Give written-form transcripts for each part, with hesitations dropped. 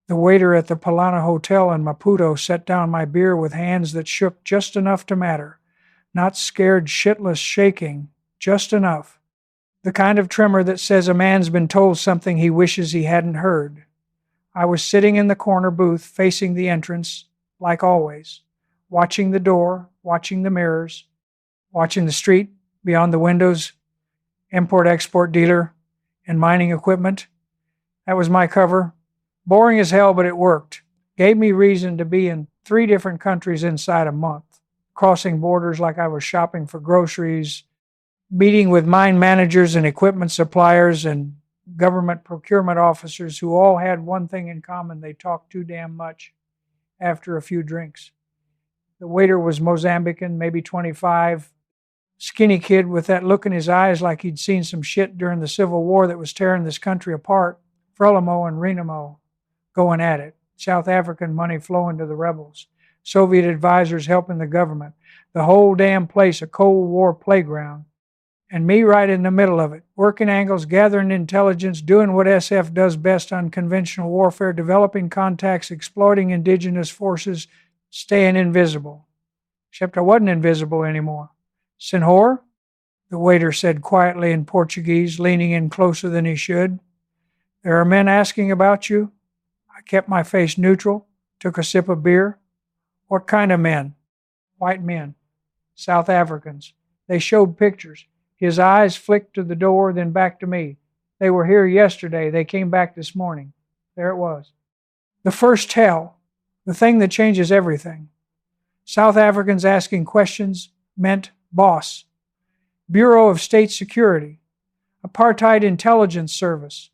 The waiter at the Palana Hotel in Maputo set down my beer with hands that shook just enough to matter. Not scared shitless shaking, just enough. The kind of tremor that says a man's been told something he wishes he hadn't heard. I was sitting in the corner booth facing the entrance, like always, watching the door, watching the mirrors, watching the street beyond the windows, import-export dealer, and mining equipment. That was my cover. Boring as hell, but it worked. Gave me reason to be in 3 different countries inside a month, crossing borders like I was shopping for groceries, meeting with mine managers and equipment suppliers and government procurement officers who all had one thing in common: they talked too damn much after a few drinks. The waiter was Mozambican, maybe 25, skinny kid with that look in his eyes like he'd seen some shit during the Civil War that was tearing this country apart. Frelimo and Renamo going at it. South African money flowing to the rebels. Soviet advisors helping the government. The whole damn place a Cold War playground. And me right in the middle of it, working angles, gathering intelligence, doing what SF does best on conventional warfare, developing contacts, exploiting indigenous forces, staying invisible. Except I wasn't invisible anymore. Senhor? The waiter said quietly in Portuguese, leaning in closer than he should. There are men asking about you? I kept my face neutral, took a sip of beer. What kind of men? White men. South Africans. They showed pictures. His eyes flicked to the door, then back to me. They were here yesterday. They came back this morning. There it was. The first tell. The thing that changes everything. South Africans asking questions meant boss. Bureau of State Security. Apartheid Intelligence Service.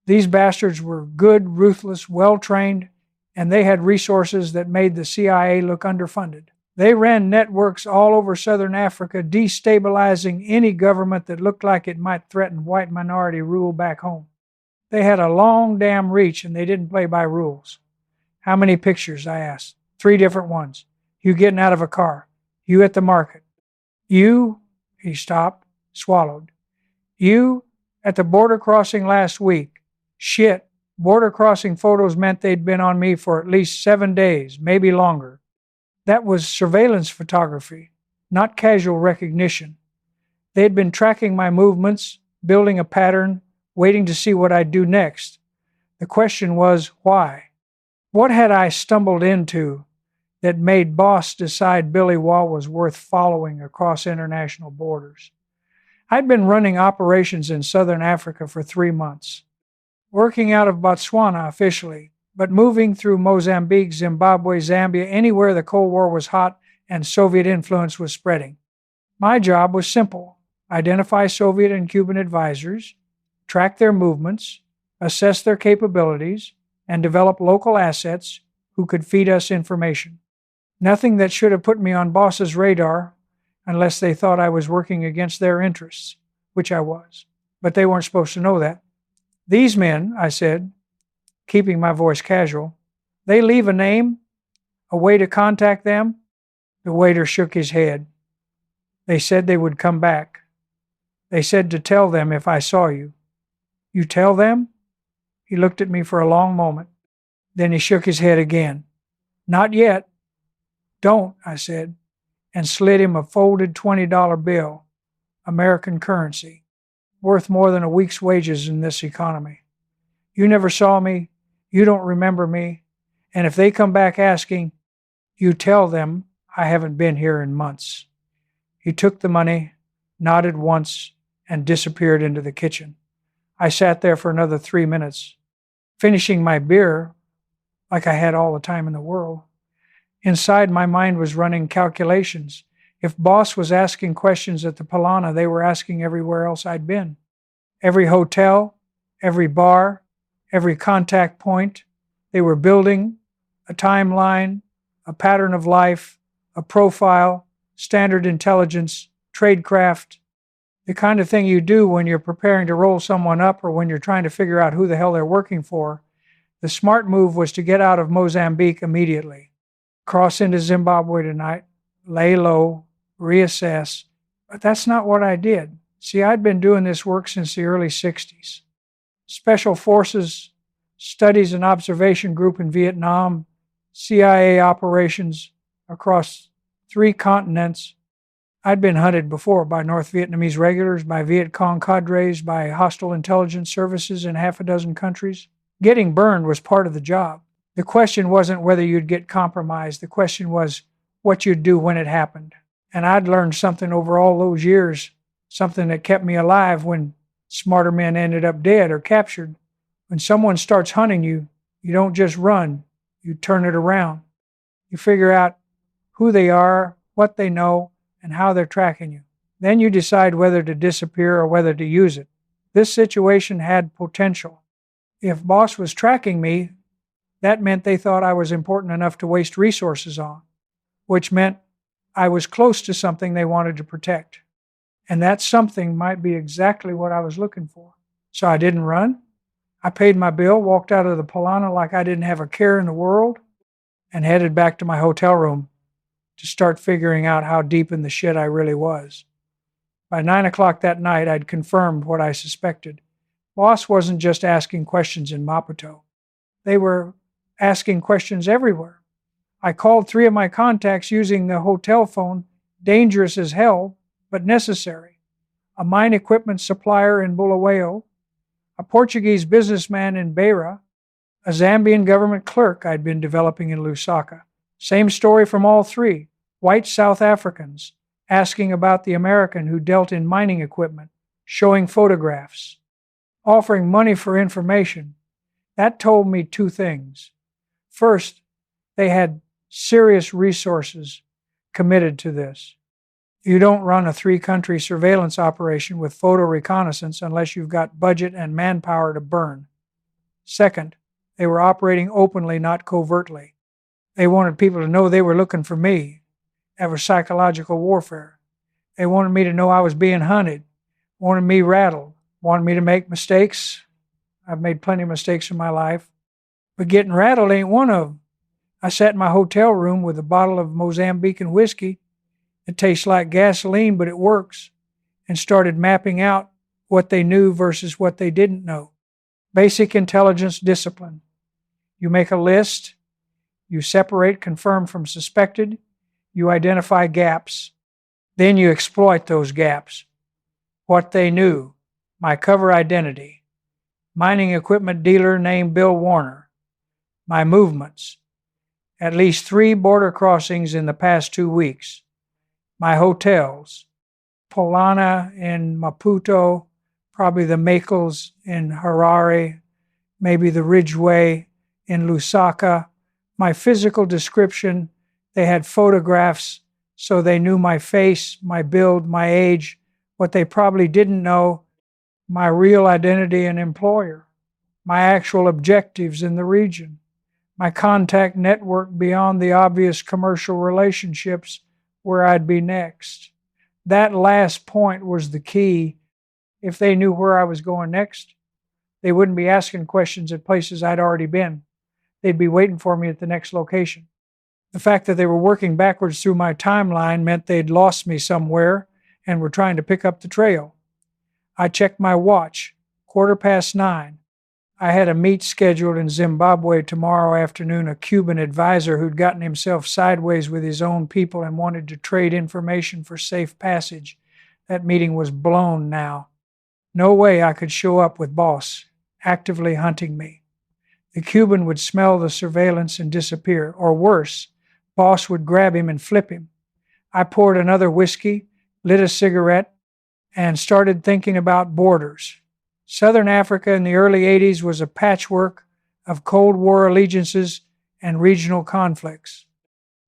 These bastards were good, ruthless, well-trained, and they had resources that made the CIA look underfunded. They ran networks all over southern Africa, destabilizing any government that looked like it might threaten white minority rule back home. They had a long damn reach, and they didn't play by rules. How many pictures? I asked. 3 different ones. You getting out of a car. You at the market. You, he stopped, swallowed. You at the border crossing last week. Shit, border crossing photos meant they'd been on me for at least 7 days, maybe longer. That was surveillance photography, not casual recognition. They'd been tracking my movements, building a pattern, waiting to see what I'd do next. The question was, why? What had I stumbled into that made Boss decide Billy Wall was worth following across international borders? I'd been running operations in southern Africa for 3 months, working out of Botswana officially, but moving through Mozambique, Zimbabwe, Zambia, anywhere the Cold War was hot and Soviet influence was spreading. My job was simple: identify Soviet and Cuban advisors, track their movements, assess their capabilities, and develop local assets who could feed us information. Nothing that should have put me on Boss's radar unless they thought I was working against their interests, which I was. But they weren't supposed to know that. These men, I said, keeping my voice casual, they leave a name, a way to contact them? The waiter shook his head. They said they would come back. They said to tell them if I saw you. You tell them? He looked at me for a long moment. Then he shook his head again. Not yet. Don't, I said, and slid him a folded $20 bill, American currency, worth more than a week's wages in this economy. You never saw me. You don't remember me. And if they come back asking, you tell them I haven't been here in months. He took the money, nodded once, and disappeared into the kitchen. I sat there for another 3 minutes, finishing my beer like I had all the time in the world. Inside, my mind was running calculations. If Boss was asking questions at the Palana, they were asking everywhere else I'd been. Every hotel, every bar, every contact point. They were building a timeline, a pattern of life, a profile, standard intelligence, tradecraft, the kind of thing you do when you're preparing to roll someone up or when you're trying to figure out who the hell they're working for. The smart move was to get out of Mozambique immediately, cross into Zimbabwe tonight, lay low, reassess. But that's not what I did. See, I'd been doing this work since the early 60s. Special forces, studies and observation group in Vietnam, CIA operations across 3 continents. I'd been hunted before by North Vietnamese regulars, by Viet Cong cadres, by hostile intelligence services in half a dozen countries. Getting burned was part of the job. The question wasn't whether you'd get compromised. The question was what you'd do when it happened. And I'd learned something over all those years, something that kept me alive when smarter men ended up dead or captured. When someone starts hunting you, you don't just run, you turn it around. You figure out who they are, what they know, and how they're tracking you. Then you decide whether to disappear or whether to use it. This situation had potential. If boss was tracking me, that meant they thought I was important enough to waste resources on, which meant I was close to something they wanted to protect. And that something might be exactly what I was looking for. So I didn't run. I paid my bill, walked out of the Polana like I didn't have a care in the world, and headed back to my hotel room to start figuring out how deep in the shit I really was. By 9 o'clock that night, I'd confirmed what I suspected. Boss wasn't just asking questions in Maputo. They were asking questions everywhere. I called 3 of my contacts using the hotel phone, dangerous as hell, but necessary. A mine equipment supplier in Bulawayo, a Portuguese businessman in Beira, a Zambian government clerk I'd been developing in Lusaka. Same story from all 3. White South Africans asking about the American who dealt in mining equipment, showing photographs, offering money for information. That told me 2 things. First, they had serious resources committed to this. You don't run a 3-country surveillance operation with photo reconnaissance unless you've got budget and manpower to burn. Second, they were operating openly, not covertly. They wanted people to know they were looking for me. That was psychological warfare. They wanted me to know I was being hunted, wanted me rattled, wanted me to make mistakes. I've made plenty of mistakes in my life, but getting rattled ain't one of them. I sat in my hotel room with a bottle of Mozambican whiskey. It tastes like gasoline, but it works, and started mapping out what they knew versus what they didn't know. Basic intelligence discipline. You make a list, you separate confirmed from suspected, you identify gaps, then you exploit those gaps. What they knew, my cover identity, mining equipment dealer named Bill Warner, my movements, at least 3 border crossings in the past 2 weeks, my hotels, Polana in Maputo, probably the Makels in Harare, maybe the Ridgeway in Lusaka. My physical description, they had photographs, so they knew my face, my build, my age. What they probably didn't know, my real identity and employer, my actual objectives in the region, my contact network beyond the obvious commercial relationships where I'd be next. That last point was the key. If they knew where I was going next, they wouldn't be asking questions at places I'd already been. They'd be waiting for me at the next location. The fact that they were working backwards through my timeline meant they'd lost me somewhere and were trying to pick up the trail. I checked my watch, 9:15. I had a meet scheduled in Zimbabwe tomorrow afternoon, a Cuban advisor who'd gotten himself sideways with his own people and wanted to trade information for safe passage. That meeting was blown now. No way I could show up with boss actively hunting me. The Cuban would smell the surveillance and disappear, or worse, boss would grab him and flip him. I poured another whiskey, lit a cigarette, and started thinking about borders. Southern Africa in the early 80s was a patchwork of Cold War allegiances and regional conflicts.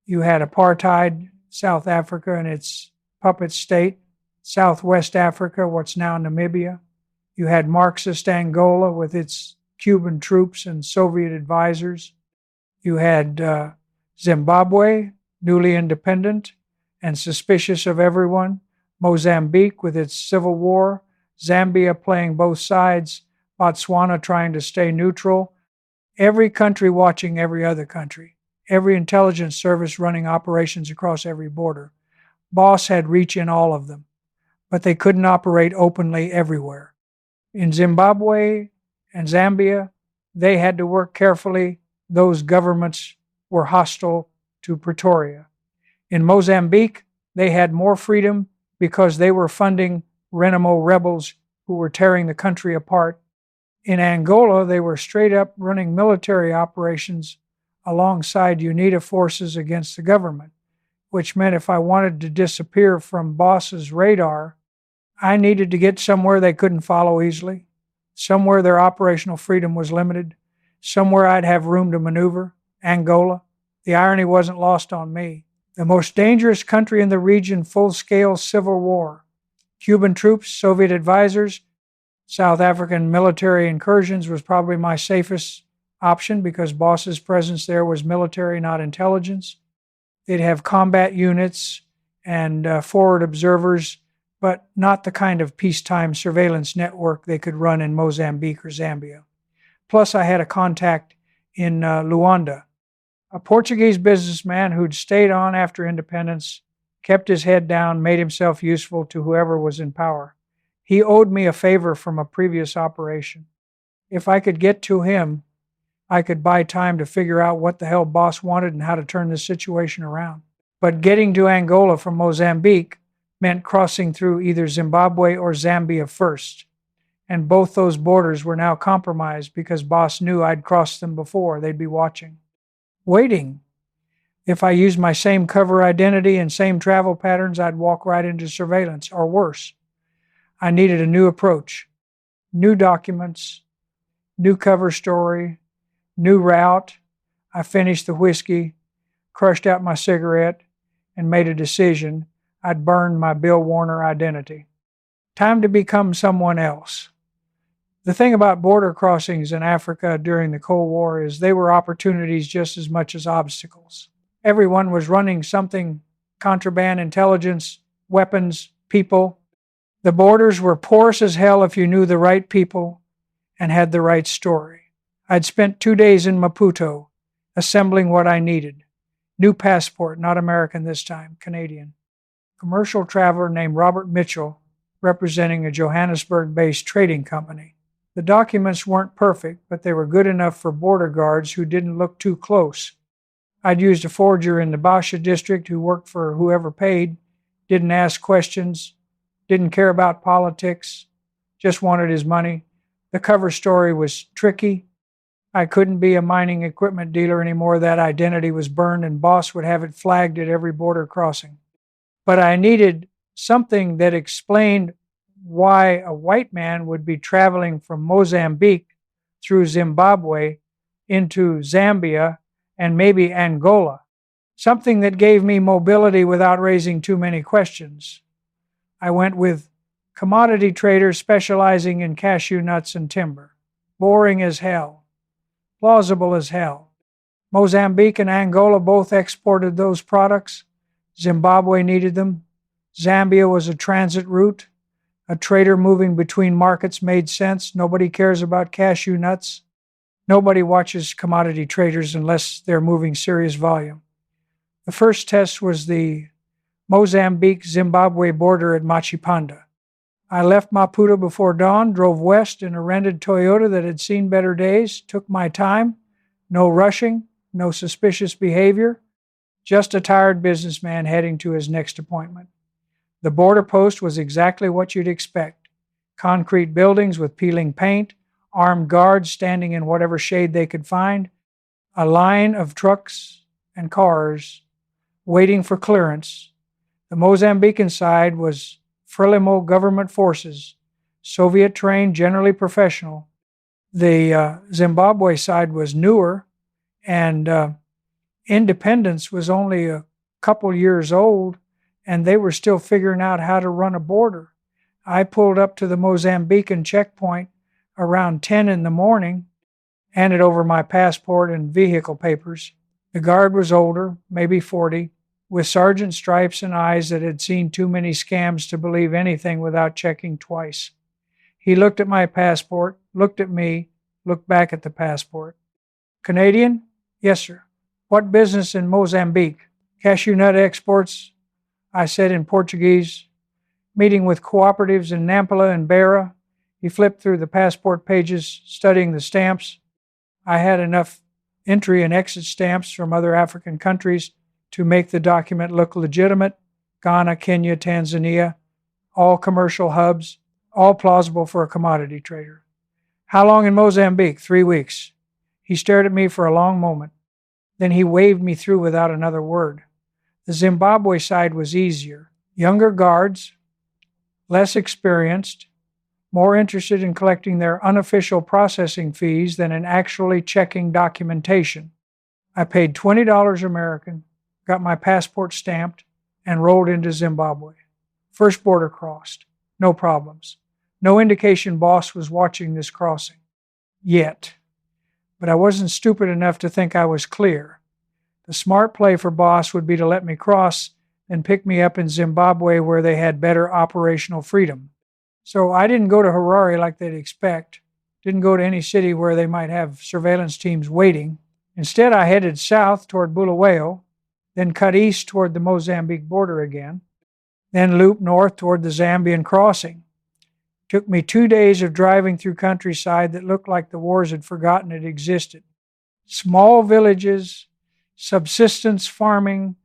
You had apartheid, South Africa and its puppet state, Southwest Africa, what's now Namibia. You had Marxist Angola with its Cuban troops and Soviet advisors. You had Zimbabwe, newly independent and suspicious of everyone. Mozambique with its civil war. Zambia playing both sides. Botswana trying to stay neutral. Every country watching every other country. Every intelligence service running operations across every border. Boss had reach in all of them, but they couldn't operate openly everywhere. In Zimbabwe and Zambia, They had to work carefully. Those governments were hostile to Pretoria. In Mozambique, they had more freedom because they were funding Renamo rebels who were tearing the country apart. In Angola, they were straight up running military operations alongside UNITA forces against the government, which meant if I wanted to disappear from boss's radar, I needed to get somewhere they couldn't follow easily, somewhere their operational freedom was limited, somewhere I'd have room to maneuver. Angola. The irony wasn't lost on me. The most dangerous country in the region, full-scale civil war. Cuban troops, Soviet advisors, South African military incursions was probably my safest option because boss's presence there was military, not intelligence. They'd have combat units and forward observers, but not the kind of peacetime surveillance network they could run in Mozambique or Zambia. Plus, I had a contact in Luanda, a Portuguese businessman who'd stayed on after independence, kept his head down, made himself useful to whoever was in power. He owed me a favor from a previous operation. If I could get to him, I could buy time to figure out what the hell boss wanted and how to turn this situation around. But getting to Angola from Mozambique meant crossing through either Zimbabwe or Zambia first. And both those borders were now compromised because boss knew I'd crossed them before. They'd be watching. Waiting. If I used my same cover identity and same travel patterns, I'd walk right into surveillance, or worse. I needed a new approach, new documents, new cover story, new route. I finished the whiskey, crushed out my cigarette, and made a decision. I'd burned my Bill Warner identity. Time to become someone else. The thing about border crossings in Africa during the Cold War is they were opportunities just as much as obstacles. Everyone was running something: contraband, intelligence, weapons, people. The borders were porous as hell if you knew the right people and had the right story. I'd spent 2 days in Maputo, assembling what I needed. New passport, not American this time, Canadian. Commercial traveler named Robert Mitchell, representing a Johannesburg-based trading company. The documents weren't perfect, but they were good enough for border guards who didn't look too close. I'd used a forger in the Basha district who worked for whoever paid, didn't ask questions, didn't care about politics, just wanted his money. The cover story was tricky. I couldn't be a mining equipment dealer anymore. That identity was burned and boss would have it flagged at every border crossing. But I needed something that explained why a white man would be traveling from Mozambique through Zimbabwe into Zambia and maybe Angola. Something that gave me mobility without raising too many questions. I went with commodity traders specializing in cashew nuts and timber. Boring as hell. Plausible as hell. Mozambique and Angola both exported those products. Zimbabwe needed them. Zambia was a transit route. A trader moving between markets made sense. Nobody cares about cashew nuts. Nobody watches commodity traders unless they're moving serious volume. The first test was the Mozambique-Zimbabwe border at Machipanda. I left Maputo before dawn, drove west in a rented Toyota that had seen better days, took my time, no rushing, no suspicious behavior, just a tired businessman heading to his next appointment. The border post was exactly what you'd expect. Concrete buildings with peeling paint, armed guards standing in whatever shade they could find, a line of trucks and cars waiting for clearance. The Mozambican side was Frelimo government forces, Soviet-trained, generally professional. The Zimbabwe side was newer, and independence was only a couple years old, and they were still figuring out how to run a border. I pulled up to the Mozambican checkpoint around 10 in the morning, handed over my passport and vehicle papers. The guard was older, maybe 40, with sergeant stripes and eyes that had seen too many scams to believe anything without checking twice. He looked at my passport, looked at me, looked back at the passport. Canadian? Yes, sir. What business in Mozambique? Cashew nut exports, I said in Portuguese. Meeting with cooperatives in Nampula and Beira. He flipped through the passport pages, studying the stamps. I had enough entry and exit stamps from other African countries to make the document look legitimate. Ghana, Kenya, Tanzania, all commercial hubs, all plausible for a commodity trader. How long in Mozambique? 3 weeks. He stared at me for a long moment. Then he waved me through without another word. The Zimbabwe side was easier. Younger guards, less experienced, more interested in collecting their unofficial processing fees than in actually checking documentation. I paid $20 American, got my passport stamped, and rolled into Zimbabwe. First border crossed. No problems. No indication boss was watching this crossing. Yet. But I wasn't stupid enough to think I was clear. The smart play for boss would be to let me cross and pick me up in Zimbabwe where they had better operational freedom. So I didn't go to Harare like they'd expect. Didn't go to any city where they might have surveillance teams waiting. Instead, I headed south toward Bulawayo, then cut east toward the Mozambique border again, then looped north toward the Zambian crossing. Took me 2 days of driving through countryside that looked like the wars had forgotten it existed. Small villages, subsistence farming,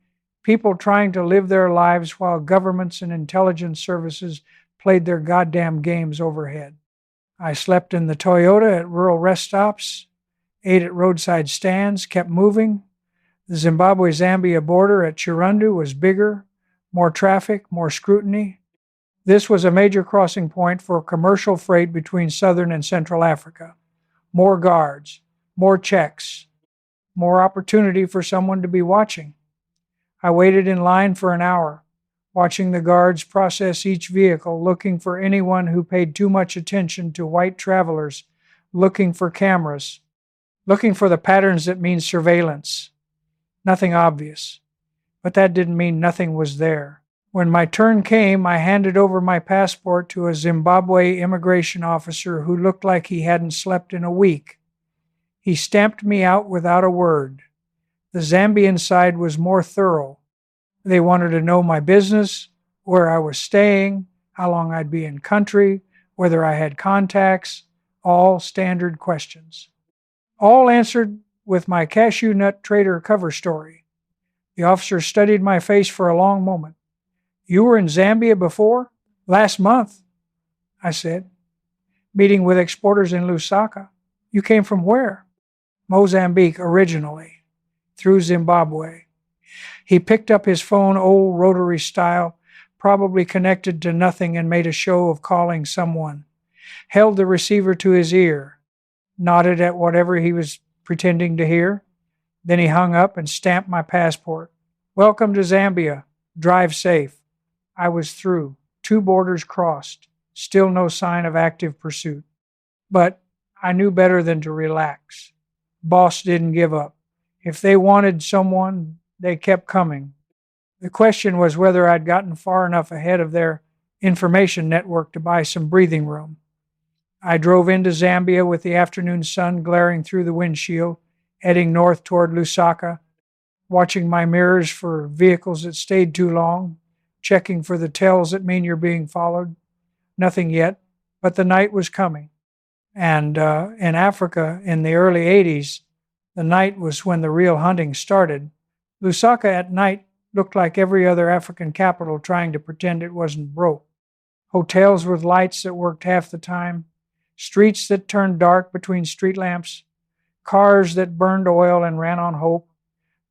people trying to live their lives while governments and intelligence services played their goddamn games overhead. I slept in the Toyota at rural rest stops, ate at roadside stands, kept moving. The Zimbabwe-Zambia border at Chirundu was bigger, more traffic, more scrutiny. This was a major crossing point for commercial freight between southern and central Africa. More guards, more checks, more opportunity for someone to be watching. I waited in line for an hour, watching the guards process each vehicle, looking for anyone who paid too much attention to white travelers, looking for cameras, looking for the patterns that mean surveillance. Nothing obvious, but that didn't mean nothing was there. When my turn came, I handed over my passport to a Zimbabwe immigration officer who looked like he hadn't slept in a week. He stamped me out without a word. The Zambian side was more thorough. They wanted to know my business, where I was staying, how long I'd be in country, whether I had contacts, all standard questions. All answered with my cashew nut trader cover story. The officer studied my face for a long moment. You were in Zambia before? Last month, I said. Meeting with exporters in Lusaka. You came from where? Mozambique originally, through Zimbabwe. He picked up his phone, old rotary style, probably connected to nothing, and made a show of calling someone. Held the receiver to his ear, nodded at whatever he was pretending to hear. Then he hung up and stamped my passport. Welcome to Zambia. Drive safe. I was through. 2 borders crossed. Still no sign of active pursuit. But I knew better than to relax. Boss didn't give up. If they wanted someone, they kept coming. The question was whether I'd gotten far enough ahead of their information network to buy some breathing room. I drove into Zambia with the afternoon sun glaring through the windshield, heading north toward Lusaka, watching my mirrors for vehicles that stayed too long, checking for the tells that mean you're being followed. Nothing yet, but the night was coming. And in Africa, in the early 80s, the night was when the real hunting started. Lusaka at night looked like every other African capital trying to pretend it wasn't broke. Hotels with lights that worked half the time, streets that turned dark between street lamps, cars that burned oil and ran on hope.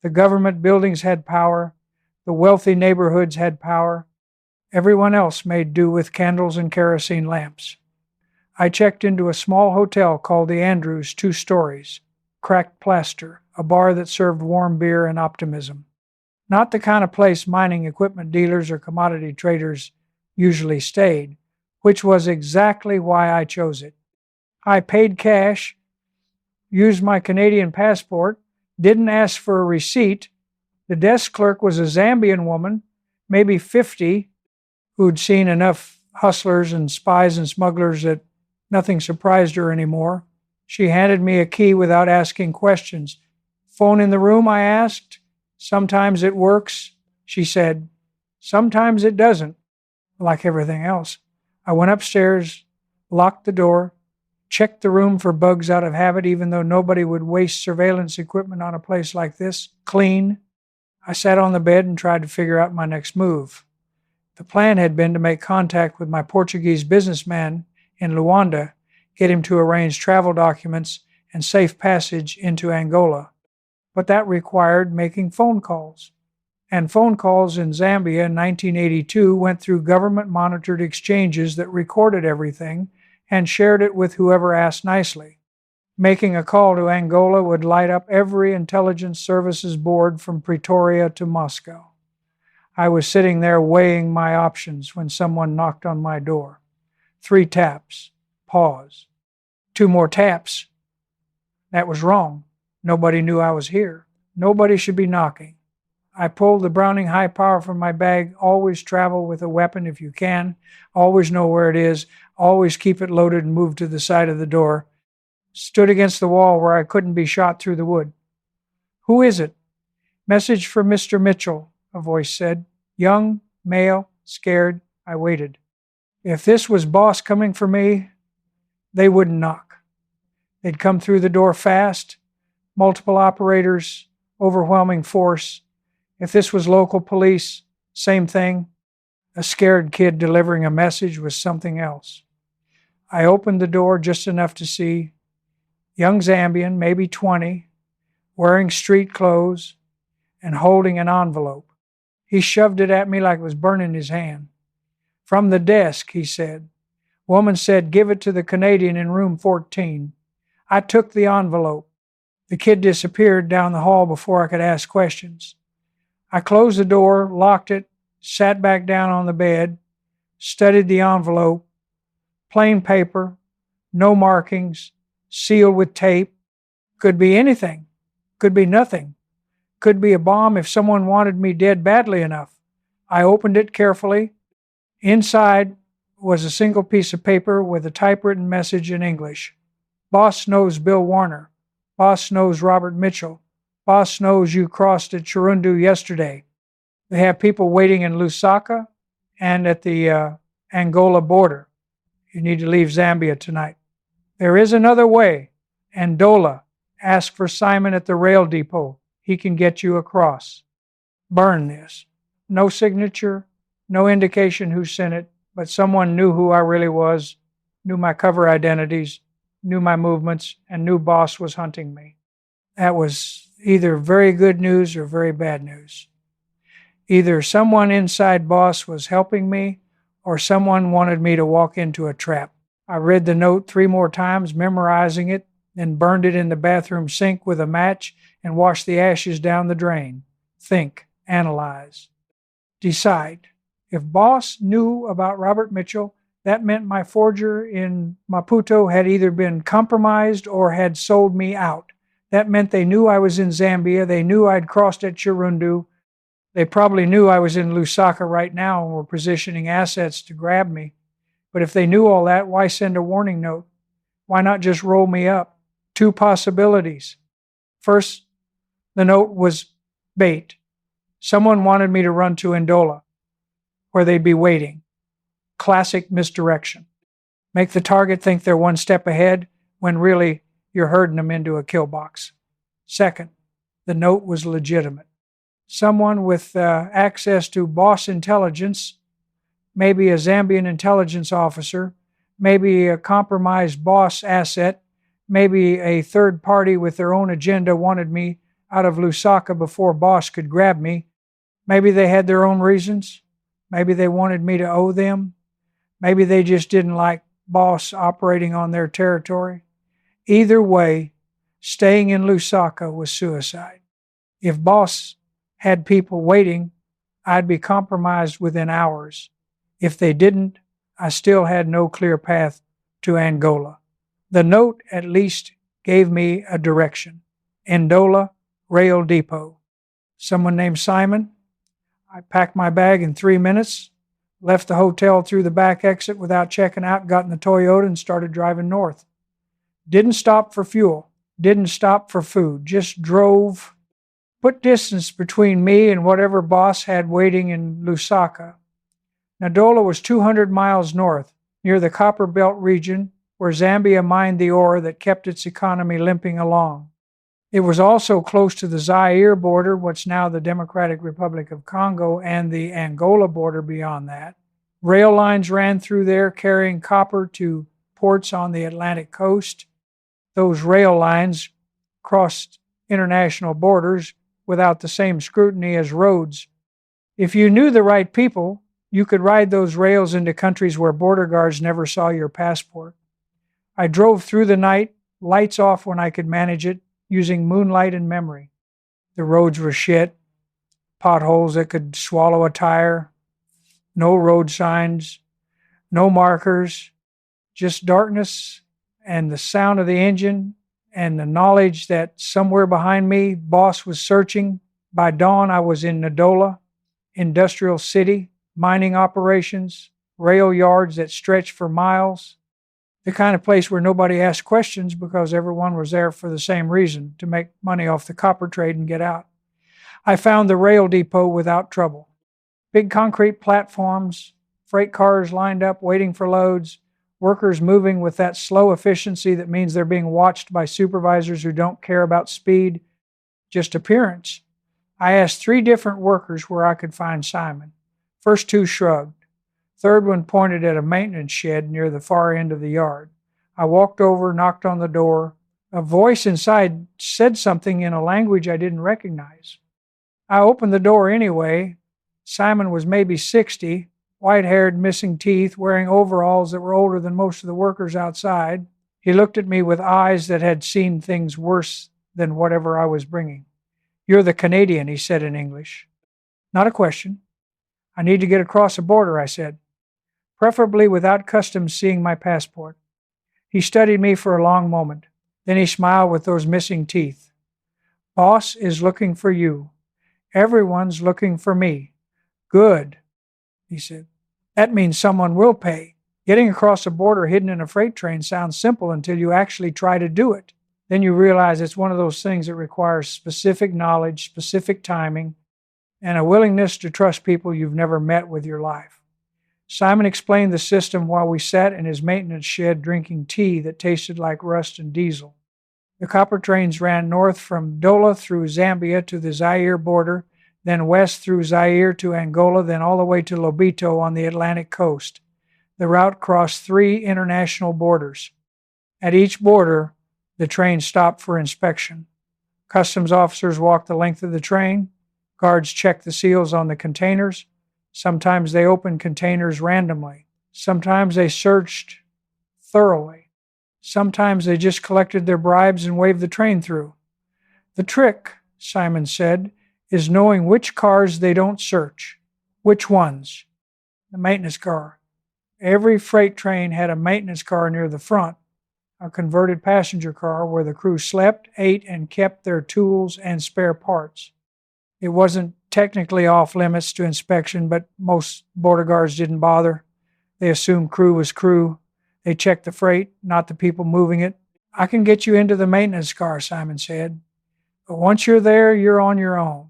The government buildings had power. The wealthy neighborhoods had power. Everyone else made do with candles and kerosene lamps. I checked into a small hotel called the Andrews, 2 stories, cracked plaster, a bar that served warm beer and optimism. Not the kind of place mining equipment dealers or commodity traders usually stayed, which was exactly why I chose it. I paid cash, used my Canadian passport, didn't ask for a receipt. The desk clerk was a Zambian woman, maybe 50, who'd seen enough hustlers and spies and smugglers that nothing surprised her anymore. She handed me a key without asking questions. Phone in the room, I asked. Sometimes it works, she said. Sometimes it doesn't, like everything else. I went upstairs, locked the door, Checked the room for bugs out of habit, even though nobody would waste surveillance equipment on a place like this. Clean. I sat on the bed and tried to figure out my next move. The plan had been to make contact with my Portuguese businessman in Luanda, get him to arrange travel documents and safe passage into Angola. But that required making phone calls. And phone calls in Zambia in 1982 went through government-monitored exchanges that recorded everything and shared it with whoever asked nicely. Making a call to Angola would light up every intelligence services board from Pretoria to Moscow. I was sitting there weighing my options when someone knocked on my door. 3 taps. Pause. 2 more taps. That was wrong. Nobody knew I was here. Nobody should be knocking. I pulled the Browning high power from my bag. Always travel with a weapon if you can. Always know where it is. Always keep it loaded and move to the side of the door. Stood against the wall where I couldn't be shot through the wood. Who is it? Message for Mr. Mitchell, a voice said. Young, male, scared. I waited. If this was boss coming for me, they wouldn't knock. They'd come through the door fast, multiple operators, overwhelming force. If this was local police, same thing. A scared kid delivering a message was something else. I opened the door just enough to see young Zambian, maybe 20, wearing street clothes and holding an envelope. He shoved it at me like it was burning his hand. From the desk, he said. Woman said, give it to the Canadian in room 14. I took the envelope. The kid disappeared down the hall before I could ask questions. I closed the door, locked it, sat back down on the bed, studied the envelope. Plain paper, no markings, sealed with tape. Could be anything. Could be nothing. Could be a bomb if someone wanted me dead badly enough. I opened it carefully. Inside was a single piece of paper with a typewritten message in English. Boss knows Bill Warner. Boss knows Robert Mitchell. Boss knows you crossed at Chirundu yesterday. They have people waiting in Lusaka and at the Angola border. You need to leave Zambia tonight. There is another way. Angola. Ask for Simon at the rail depot. He can get you across. Burn this. No signature, no indication who sent it, but someone knew who I really was, knew my cover identities, knew my movements, and knew boss was hunting me. That was either very good news or very bad news. Either someone inside boss was helping me or someone wanted me to walk into a trap. I read the note 3 more times, memorizing it, then burned it in the bathroom sink with a match and washed the ashes down the drain. Think, analyze, decide. If boss knew about Robert Mitchell, that meant my forger in Maputo had either been compromised or had sold me out. That meant they knew I was in Zambia. They knew I'd crossed at Chirundu. They probably knew I was in Lusaka right now and were positioning assets to grab me. But if they knew all that, why send a warning note? Why not just roll me up? 2 possibilities. First, the note was bait. Someone wanted me to run to Angola, where they'd be waiting. Classic misdirection. Make the target think they're 1 step ahead when really you're herding them into a kill box. Second, the note was legitimate. Someone with access to boss intelligence, maybe a Zambian intelligence officer, maybe a compromised boss asset, maybe a third party with their own agenda wanted me out of Lusaka before boss could grab me. Maybe they had their own reasons. Maybe they wanted me to owe them. Maybe they just didn't like boss operating on their territory. Either way, staying in Lusaka was suicide. If boss had people waiting, I'd be compromised within hours. If they didn't, I still had no clear path to Angola. The note at least gave me a direction. Angola Rail Depot. Someone named Simon. I packed my bag in 3 minutes, left the hotel through the back exit without checking out, got in the Toyota and started driving north. Didn't stop for fuel, didn't stop for food, just drove. Put distance between me and whatever boss had waiting in Lusaka. Angola was 200 miles north, near the Copper Belt region, where Zambia mined the ore that kept its economy limping along. It was also close to the Zaire border, what's now the Democratic Republic of Congo, and the Angola border beyond that. Rail lines ran through there carrying copper to ports on the Atlantic coast. Those rail lines crossed international borders without the same scrutiny as roads. If you knew the right people, you could ride those rails into countries where border guards never saw your passport. I drove through the night, lights off when I could manage it, using moonlight and memory. The roads were shit, potholes that could swallow a tire, no road signs, no markers, just darkness and the sound of the engine and the knowledge that somewhere behind me, boss was searching. By dawn, I was in Ndola, industrial city, mining operations, rail yards that stretched for miles, the kind of place where nobody asked questions because everyone was there for the same reason, to make money off the copper trade and get out. I found the rail depot without trouble. Big concrete platforms, freight cars lined up waiting for loads, workers moving with that slow efficiency that means they're being watched by supervisors who don't care about speed, just appearance. I asked 3 different workers where I could find Simon. First 2 shrugged. Third one pointed at a maintenance shed near the far end of the yard. I walked over, knocked on the door. A voice inside said something in a language I didn't recognize. I opened the door anyway. Simon was maybe 60, white-haired, missing teeth, wearing overalls that were older than most of the workers outside. He looked at me with eyes that had seen things worse than whatever I was bringing. "You're the Canadian," he said in English. Not a question. "I need to get across the border," I said, "preferably without customs seeing my passport." He studied me for a long moment. Then he smiled with those missing teeth. "Boss is looking for you. Everyone's looking for me." "Good," he said. "That means someone will pay. Getting across the border hidden in a freight train sounds simple until you actually try to do it. Then you realize it's one of those things that requires specific knowledge, specific timing, and a willingness to trust people you've never met with your life." Simon explained the system while we sat in his maintenance shed drinking tea that tasted like rust and diesel. The copper trains ran north from Ndola through Zambia to the Zaire border, then west through Zaire to Angola, then all the way to Lobito on the Atlantic coast. The route crossed 3 international borders. At each border, the train stopped for inspection. Customs officers walked the length of the train. Guards checked the seals on the containers. Sometimes they opened containers randomly. Sometimes they searched thoroughly. Sometimes they just collected their bribes and waved the train through. "The trick," Simon said, "is knowing which cars they don't search." "Which ones?" "The maintenance car. Every freight train had a maintenance car near the front, a converted passenger car where the crew slept, ate, and kept their tools and spare parts. It wasn't technically off limits to inspection, but most border guards didn't bother. They assumed crew was crew. They checked the freight, not the people moving it." "I can get you into the maintenance car," Simon said. "But once you're there, you're on your own.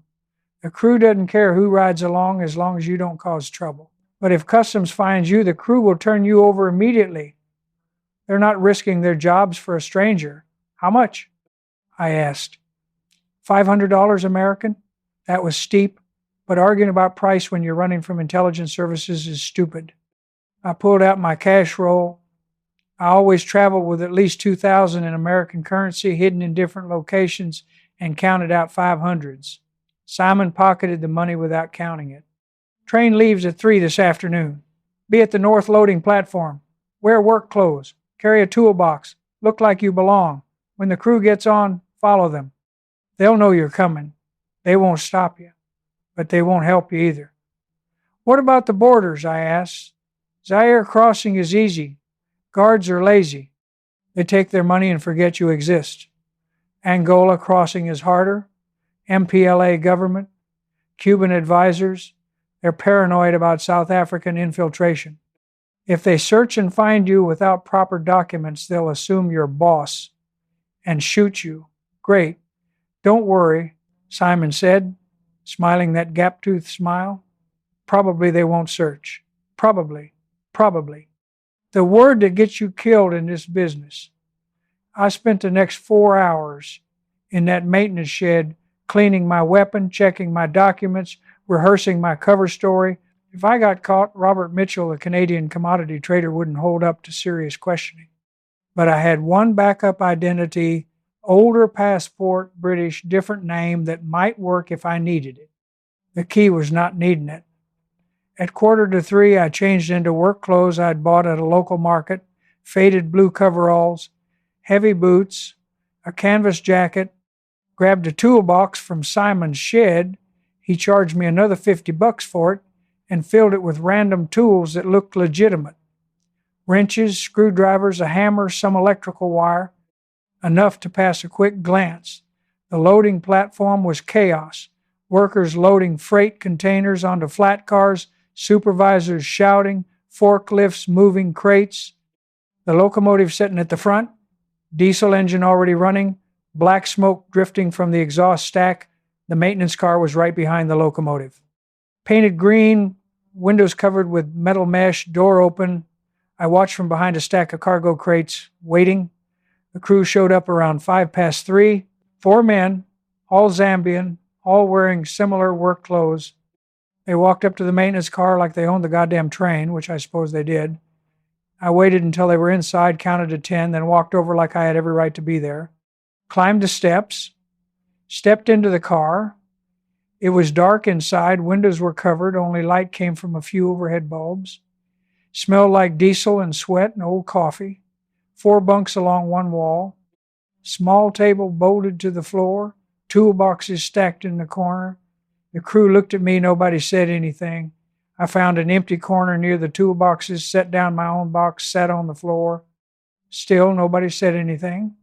The crew doesn't care who rides along as long as you don't cause trouble. But if customs finds you, the crew will turn you over immediately. They're not risking their jobs for a stranger." "How much?" I asked. $500 American. That was steep, but arguing about price when you're running from intelligence services is stupid. I pulled out my cash roll. I always traveled with at least 2,000 in American currency hidden in different locations and counted out 500s. Simon pocketed the money without counting it. "Train leaves at 3 this afternoon. Be at the north loading platform. Wear work clothes. Carry a toolbox. Look like you belong. When the crew gets on, follow them. They'll know you're coming. They won't stop you, but they won't help you either." "What about the borders?" I asked. "Zaire crossing is easy. Guards are lazy. They take their money and forget you exist. Angola crossing is harder. MPLA government, Cuban advisors, they're paranoid about South African infiltration. If they search and find you without proper documents, they'll assume you're boss and shoot you. Great. Don't worry," Simon said, smiling that gap-toothed smile. "Probably they won't search. Probably. The word that gets you killed in this business. I spent the next 4 hours in that maintenance shed cleaning my weapon, checking my documents, rehearsing my cover story. If I got caught, Robert Mitchell, the Canadian commodity trader, wouldn't hold up to serious questioning. But I had one backup identity, older passport, British, different name that might work if I needed it. The key was not needing it. At 2:45, I changed into work clothes I'd bought at a local market, faded blue coveralls, heavy boots, a canvas jacket, grabbed a toolbox from Simon's shed. He charged me another $50 for it and filled it with random tools that looked legitimate. Wrenches, screwdrivers, a hammer, some electrical wire, enough to pass a quick glance. The loading platform was chaos. Workers loading freight containers onto flat cars, supervisors shouting, forklifts moving crates. The locomotive sitting at the front, diesel engine already running, black smoke drifting from the exhaust stack. The maintenance car was right behind the locomotive. Painted green, windows covered with metal mesh, door open. I watched from behind a stack of cargo crates, waiting. The crew showed up around 3:05. 4 men, all Zambian, all wearing similar work clothes. They walked up to the maintenance car like they owned the goddamn train, which I suppose they did. I waited until they were inside, counted to 10, then walked over like I had every right to be there. Climbed the steps, stepped into the car. It was dark inside, windows were covered, only light came from a few overhead bulbs. Smelled like diesel and sweat and old coffee. 4 bunks along one wall. Small table bolted to the floor. Toolboxes stacked in the corner. The crew looked at me, nobody said anything. I found an empty corner near the toolboxes, set down my own box, sat on the floor. Still, nobody said anything.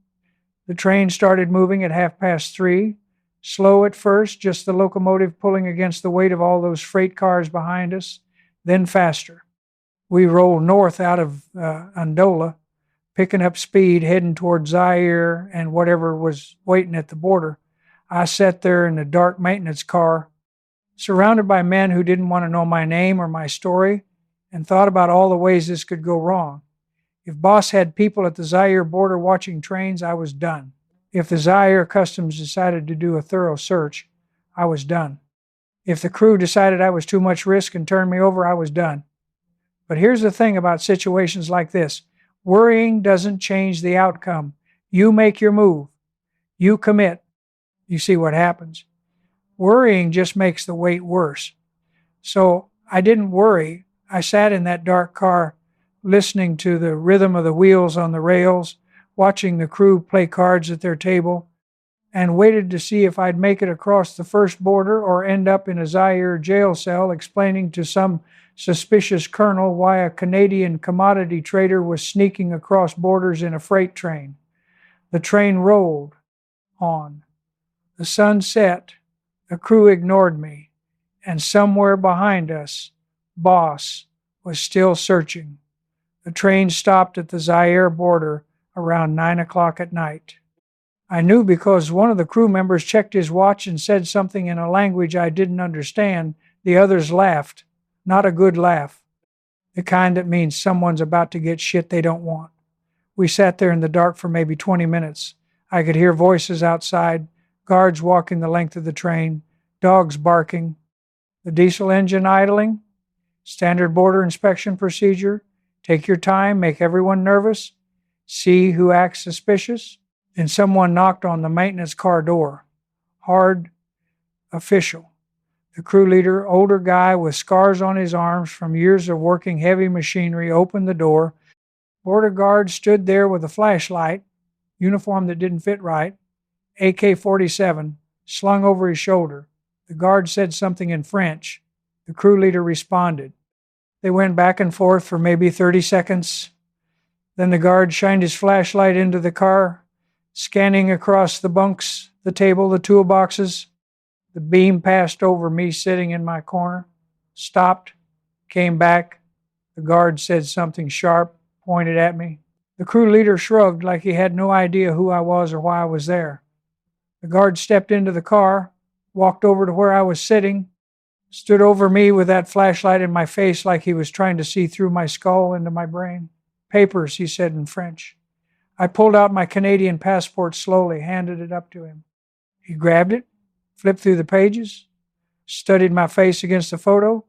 The train started moving at 3:30. Slow at first, just the locomotive pulling against the weight of all those freight cars behind us, then faster. We rolled north out of Angola, picking up speed, heading toward Zaire and whatever was waiting at the border. I sat there in the dark maintenance car, surrounded by men who didn't want to know my name or my story, and thought about all the ways this could go wrong. If Boss had people at the Zaire border watching trains, I was done. If the Zaire customs decided to do a thorough search, I was done. If the crew decided I was too much risk and turned me over, I was done. But here's the thing about situations like this. Worrying doesn't change the outcome. You make your move. You commit. You see what happens. Worrying just makes the wait worse. So I didn't worry. I sat in that dark car, listening to the rhythm of the wheels on the rails, watching the crew play cards at their table, and waited to see if I'd make it across the first border or end up in a Zaire jail cell explaining to some suspicious colonel why a Canadian commodity trader was sneaking across borders in a freight train. The train rolled on. The sun set. The crew ignored me. And somewhere behind us, Boss was still searching. The train stopped at the Zaire border around 9 o'clock at night. I knew because one of the crew members checked his watch and said something in a language I didn't understand. The others laughed. Not a good laugh. The kind that means someone's about to get shit they don't want. We sat there in the dark for maybe 20 minutes. I could hear voices outside, guards walking the length of the train, dogs barking, the diesel engine idling, standard border inspection procedure, take your time, make everyone nervous, see who acts suspicious. Then someone knocked on the maintenance car door. Hard, official. The crew leader, older guy with scars on his arms from years of working heavy machinery, opened the door. Border guard stood there with a flashlight, uniform that didn't fit right, AK-47, slung over his shoulder. The guard said something in French. The crew leader responded. They went back and forth for maybe 30 seconds. Then the guard shined his flashlight into the car, scanning across the bunks, the table, the toolboxes. The beam passed over me sitting in my corner, stopped, came back. The guard said something sharp, pointed at me. The crew leader shrugged like he had no idea who I was or why I was there. The guard stepped into the car, walked over to where I was sitting, stood over me with that flashlight in my face like he was trying to see through my skull into my brain. Papers, he said in French. I pulled out my Canadian passport slowly, handed it up to him. He grabbed it, flipped through the pages, studied my face against the photo.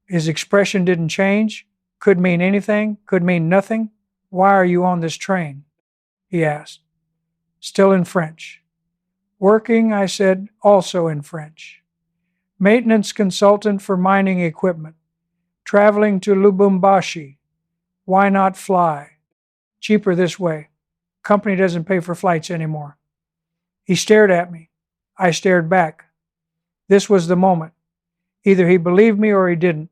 His expression didn't change, could mean anything, could mean nothing. Why are you on this train? He asked, still in French. Working, I said, also in French. Maintenance consultant for mining equipment. Traveling to Lubumbashi. Why not fly? Cheaper this way. Company doesn't pay for flights anymore. He stared at me. I stared back. This was the moment. Either he believed me or he didn't.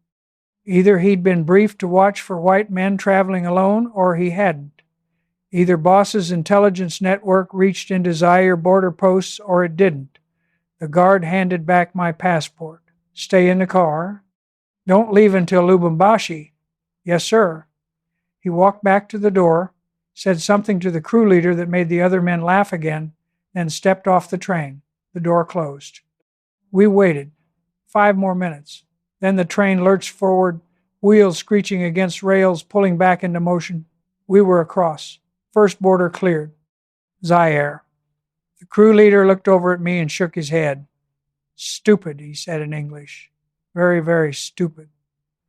Either he'd been briefed to watch for white men traveling alone or he hadn't. Either boss's intelligence network reached into Zaire border posts or it didn't. The guard handed back my passport. Stay in the car. Don't leave until Lubumbashi. Yes, sir. He walked back to the door, said something to the crew leader that made the other men laugh again, then stepped off the train. The door closed. We waited. 5 more minutes. Then the train lurched forward, wheels screeching against rails, pulling back into motion. We were across. First border cleared. Zaire. The crew leader looked over at me and shook his head. Stupid, he said in English. Very, very stupid.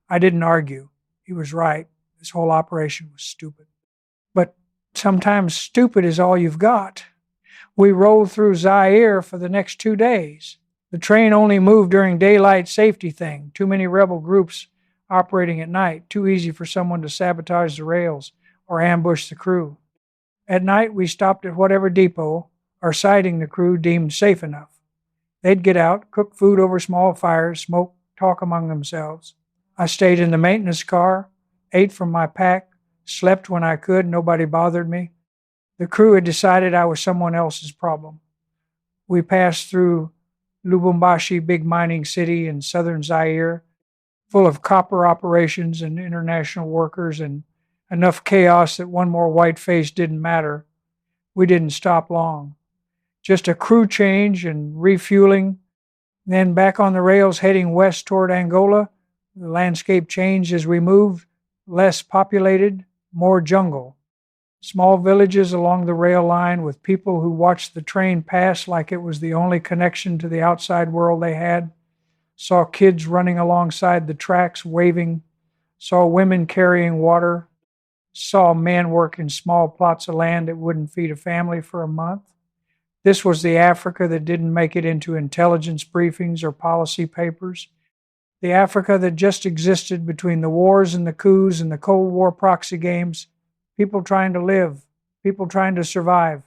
I didn't argue. He was right. This whole operation was stupid. But sometimes stupid is all you've got. We rolled through Zaire for the next 2 days. The train only moved during daylight safety thing. Too many rebel groups operating at night. Too easy for someone to sabotage the rails or ambush the crew. At night, we stopped at whatever depot or siding the crew deemed safe enough. They'd get out, cook food over small fires, smoke, talk among themselves. I stayed in the maintenance car, ate from my pack, slept when I could, nobody bothered me. The crew had decided I was someone else's problem. We passed through Lubumbashi, big mining city in southern Zaire, full of copper operations and international workers and enough chaos that one more white face didn't matter. We didn't stop long. Just a crew change and refueling, then back on the rails heading west toward Angola. The landscape changed as we moved, less populated, more jungle. Small villages along the rail line with people who watched the train pass like it was the only connection to the outside world they had. Saw kids running alongside the tracks, waving. Saw women carrying water. Saw men working small plots of land that wouldn't feed a family for a month. This was the Africa that didn't make it into intelligence briefings or policy papers. The Africa that just existed between the wars and the coups and the Cold War proxy games. People trying to live. People trying to survive.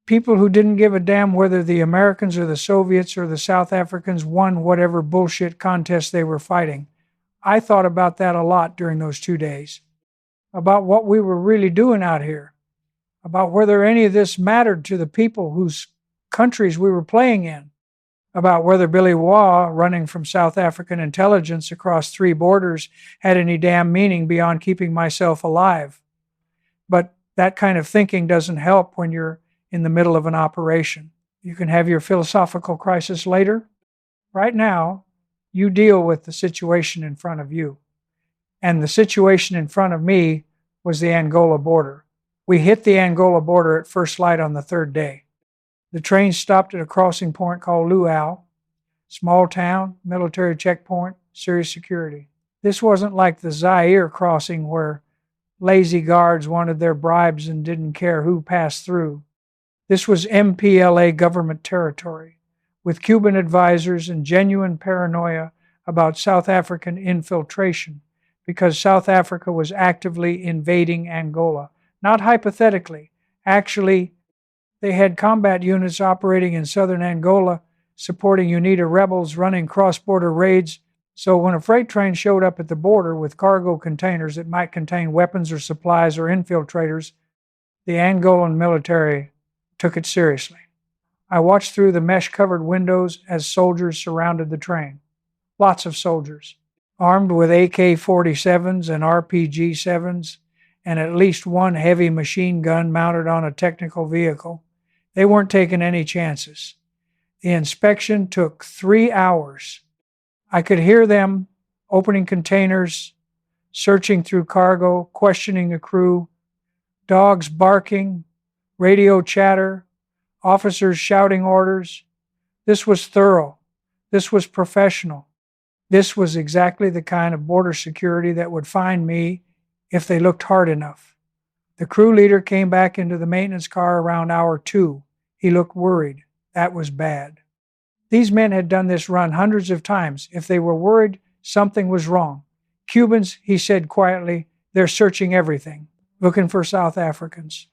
People who didn't give a damn whether the Americans or the Soviets or the South Africans won whatever bullshit contest they were fighting. I thought about that a lot during those 2 days. About what we were really doing out here. About whether any of this mattered to the people whose countries we were playing in. About whether Billy Waugh, running from South African intelligence across 3 borders, had any damn meaning beyond keeping myself alive. But that kind of thinking doesn't help when you're in the middle of an operation. You can have your philosophical crisis later. Right now, you deal with the situation in front of you. And the situation in front of me was the Angola border. We hit the Angola border at first light on the 3rd day. The train stopped at a crossing point called Luau. Small town, military checkpoint, serious security. This wasn't like the Zaire crossing where lazy guards wanted their bribes and didn't care who passed through. This was MPLA government territory, with Cuban advisors and genuine paranoia about South African infiltration, because South Africa was actively invading Angola. Not hypothetically. Actually, they had combat units operating in southern Angola, supporting UNITA rebels running cross-border raids. So when a freight train showed up at the border with cargo containers that might contain weapons or supplies or infiltrators, the Angolan military took it seriously. I watched through the mesh-covered windows as soldiers surrounded the train. Lots of soldiers, armed with AK-47s and RPG-7s, and at least one heavy machine gun mounted on a technical vehicle. They weren't taking any chances. The inspection took 3 hours. I could hear them opening containers, searching through cargo, questioning the crew, dogs barking, radio chatter, officers shouting orders. This was thorough. This was professional. This was exactly the kind of border security that would find me if they looked hard enough. The crew leader came back into the maintenance car around hour 2. He looked worried. That was bad. These men had done this run hundreds of times. If they were worried, something was wrong. Cubans, he said quietly, they're searching everything, looking for South Africans.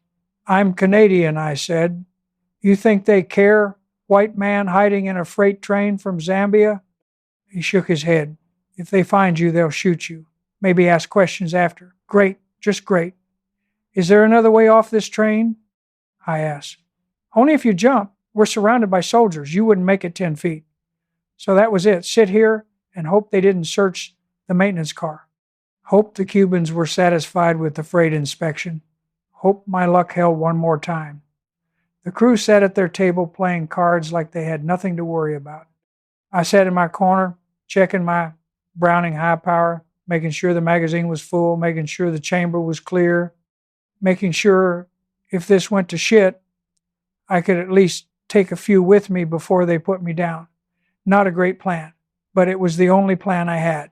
I'm Canadian, I said. You think they care, white man hiding in a freight train from Zambia? He shook his head. If they find you, they'll shoot you. Maybe ask questions after. Great, just great. Is there another way off this train? I asked. Only if you jump. We're surrounded by soldiers. You wouldn't make it 10 feet. So that was it. Sit here and hope they didn't search the maintenance car. Hope the Cubans were satisfied with the freight inspection. Hope my luck held one more time. The crew sat at their table playing cards like they had nothing to worry about. I sat in my corner, checking my Browning high power, making sure the magazine was full, making sure the chamber was clear, making sure if this went to shit, I could at least take a few with me before they put me down. Not a great plan, but it was the only plan I had.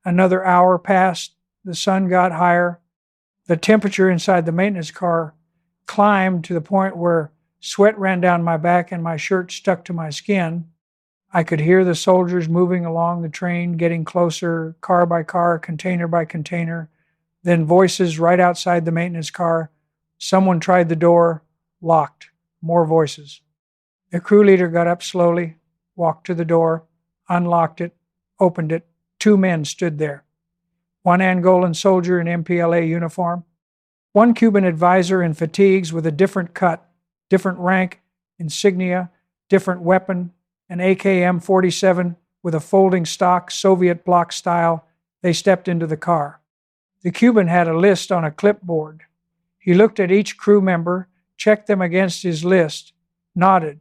Another hour passed, the sun got higher, the temperature inside the maintenance car climbed to the point where sweat ran down my back and my shirt stuck to my skin. I could hear the soldiers moving along the train, getting closer, car by car, container by container, then voices right outside the maintenance car. Someone tried the door, locked. More voices. The crew leader got up slowly, walked to the door, unlocked it, opened it. 2 men stood there. One Angolan soldier in MPLA uniform, one Cuban advisor in fatigues with a different cut, different rank, insignia, different weapon, an AKM-47 with a folding stock, Soviet block style. They stepped into the car. The Cuban had a list on a clipboard. He looked at each crew member, checked them against his list, nodded.